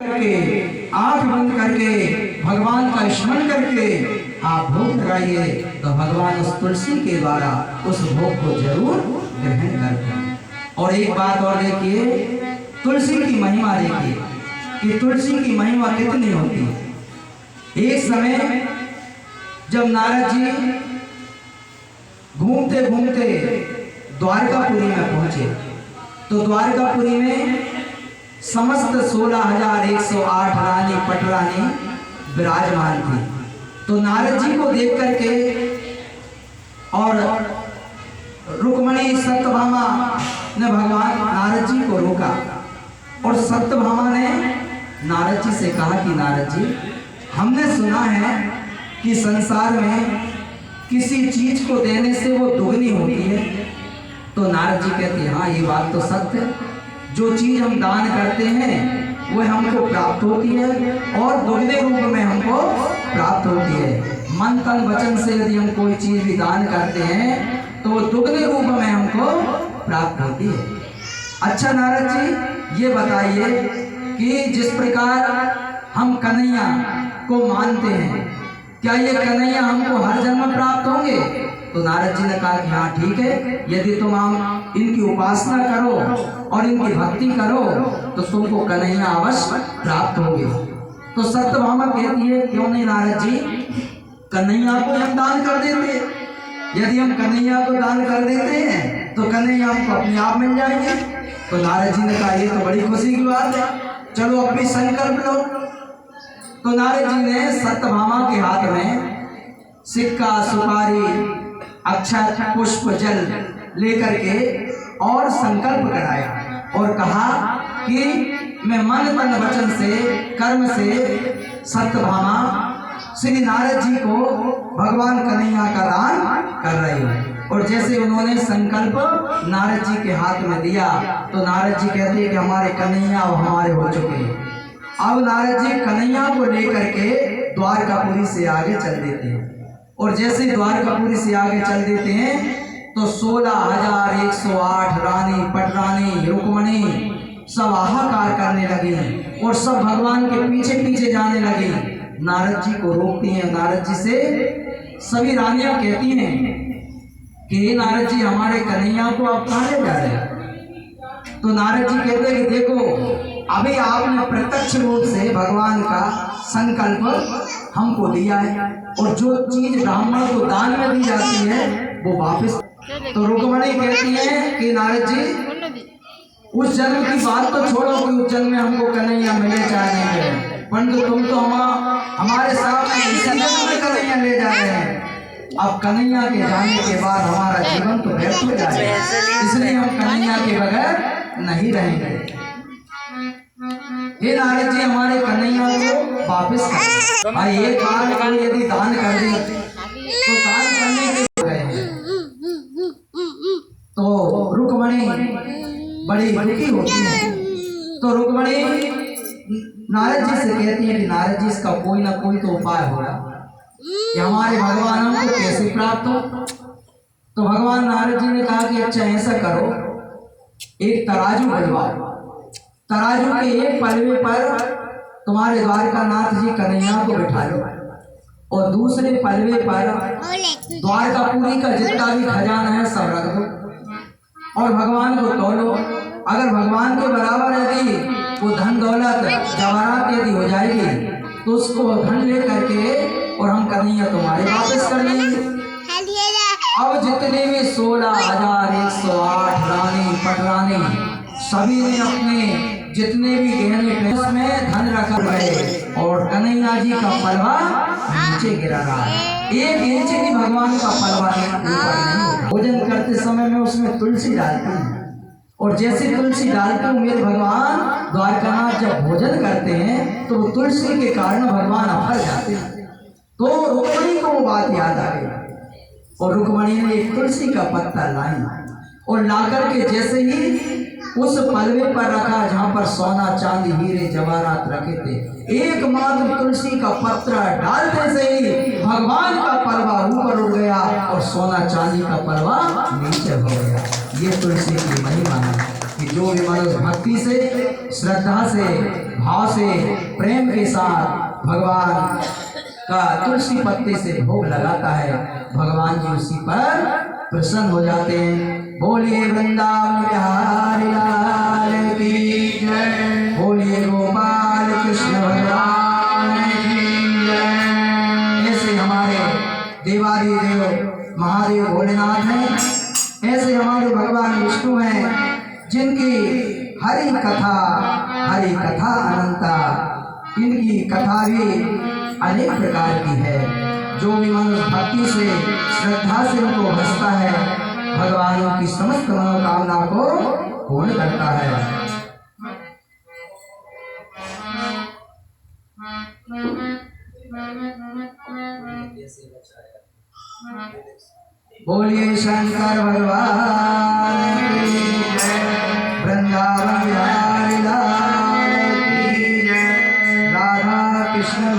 करके आंख बंद करके भगवान का स्मरण करके आप भोग लगाइए तो भगवान उस तुलसी के द्वारा उस भोग को जरूर ग्रहण करते हैं। और एक बात और देखिए, तुलसी की महिमा देखिए कि तुलसी की महिमा कितनी होती है। एक समय जब नारद जी घूमते घूमते द्वारकापुरी में पहुंचे तो द्वारकापुरी में समस्त 16,108 रानी पटरानी विराजमान थी। तो नारद जी को देख करके और रुक्मणी सत्यभामा ने भगवान नारद जी को रोका और सत्यभामा ने नारद जी से कहा कि नारद जी, हमने सुना है कि संसार में किसी चीज को देने से वो दुगनी होती है। तो नारद जी कहते हैं हाँ, ये बात तो सत्य है। जो चीज हम दान करते हैं वो हमको प्राप्त होती है और दुगने रूप में हमको प्राप्त होती है। मन तन वचन से यदि हम कोई चीज भी दान करते हैं तो वो दुगने रूप में हमको प्राप्त होती है। अच्छा नारद जी, ये बताइए कि जिस प्रकार हम कन्हैया को मानते हैं, क्या ये कन्हैया हमको हर जन्म प्राप्त होंगे? तो नारद जी ने कहा कि हाँ ठीक है, यदि तुम इनकी उपासना करो और इनकी भक्ति करो तो तुमको कन्हैया अवश्य प्राप्त होंगे। तो सत्यभामा कहती है क्यों नहीं नारद जी, कन्हैया को हम दान कर देते। यदि हम कन्हैया को दान कर देते हैं तो कन्हैया हमको अपने आप मिल जाएंगे। तो नारद जी ने कहा ये तो बड़ी खुशी की बात है, चलो अब भी संकल्प लो। तो नारद जी ने सत्यभामा के हाथ में सिक्का, सुपारी, अक्षत, पुष्प, जल लेकर के और संकल्प कराया और कहा कि मैं मन तन वचन से कर्म से सत्यभामा श्री नारद जी को भगवान कन्हैया का दान कर रही हूँ। और जैसे उन्होंने संकल्प नारद जी के हाथ में दिया तो नारद जी कहते हैं कि हमारे कन्हैया हमारे हो चुके हैं। अब नारद जी कन्हैया को लेकर के द्वारकापुरी से आगे चल देते हैं और जैसे द्वारकापुरी से आगे चल देते हैं तो 16,108 रानी पटरानी रुक्मणी सब हाहाकार करने लगी और सब भगवान के पीछे पीछे जाने लगी। नारद जी को रोकती हैं। नारद जी से सभी रानियां कहती हैं कि नारद जी, हमारे कन्हैया को आप कहाँ ले जा रहे हैं? तो नारद जी कहते हैं कि देखो, अभी आपने प्रत्यक्ष रूप से भगवान का संकल्प हमको दिया है और जो चीज ब्राह्मण को दान में दी जाती है वो वापस। तो रुक्मणी कहती है कि नारद जी, उस जन्म की बात तो छोड़ो कि उस जन्म में हमको कन्हैया मिले चाहे नहीं मिले, परंतु तुम तो हमारे सामने इस जन्म में कन्हैया ले जा रहे हैं। अब कन्हैया के जाने के बाद हमारा जीवन तो व्यर्थ हो जाएगा, इसलिए हम कन्हैया के बगैर नहीं रहेंगे। हे नारद जी, हमारे कन्हैया को वापस करें। एक बार को यदि दान कर दे तो दान करने के गए तो रुक्मणी बड़ी दुखी होती है। तो रुक्मणी नारद जी से कहती है कि नारद जी, इसका कोई ना कोई तो उपाय होगा कि हमारे भगवान हमको कैसे प्राप्त हो। तो भगवान नारद जी ने कहा कि अच्छा ऐसा करो, एक तराजू बनवाओ, तराजू के एक पलवे पर तुम्हारे द्वारकानाथ जी कन्हैया को बिठा लो और दूसरे पलवे पर द्वारकापुरी का जितना भी खजाना है सब रख दो और भगवान को तोलो। अगर भगवान के बराबर यदि वो धन दौलत जवाहरात यदि हो जाएगी तो उसको धन ले करके और हम कन्हैया तुम्हारे वापस कर लेंगे। अब जितने भी 16,108 रानी पटरानी सभी ने अपने जितने भी गहने में धन रखा गए और कन्हैया जी का पलवा नीचे गिरा रहा है। एक इंच भी भगवान का पलवा ऊपर नहीं। भोजन करते समय में उसमें तुलसी डालती हूँ और जैसे तुलसी डालते हूँ मेरे भगवान द्वारकानाथ जब भोजन करते हैं तो तुलसी के कारण भगवान अफल जाते हैं। तो रुक्मणी को वो बात याद आ गई और रुक्मणी ने एक तुलसी का पत्ता लाई और लाकर के जैसे ही उस पलवे पर रखा जहाँ पर सोना चांदी हीरे जवाहरात रखे थे, एकमात्र तुलसी का पत्रा डालते से ही भगवान का पलवा ऊपर उड़ गया और सोना चांदी का पलवा नीचे हो गया। ये तुलसी की महिमा है कि जो भी मनुष्य भक्ति से, श्रद्धा से, भाव से प्रेम के साथ भगवान का तुलसी पत्ते से भोग लगाता है, भगवान जी उसी पर प्रसन्न हो जाते हैं। बोलिए वृंदावन बिहारी लाल की जय, बोलिए गोपाल कृष्ण भगवान की जय। ऐसे हमारे देवादिदेव महादेव भोलेनाथ हैं, ऐसे हमारे भगवान विष्णु हैं, जिनकी हरि कथा अनंता, इनकी कथा भी अनेक प्रकार की है। जो भी मनुष्य भक्ति से श्रद्धा से उनको भजता है, भगवान उनकी समस्त मनोकामना को पूर्ण करता है। बोलिए शंकर भगवान की जय, वृंदावन बिहारी लाल की जय, राधा कृष्ण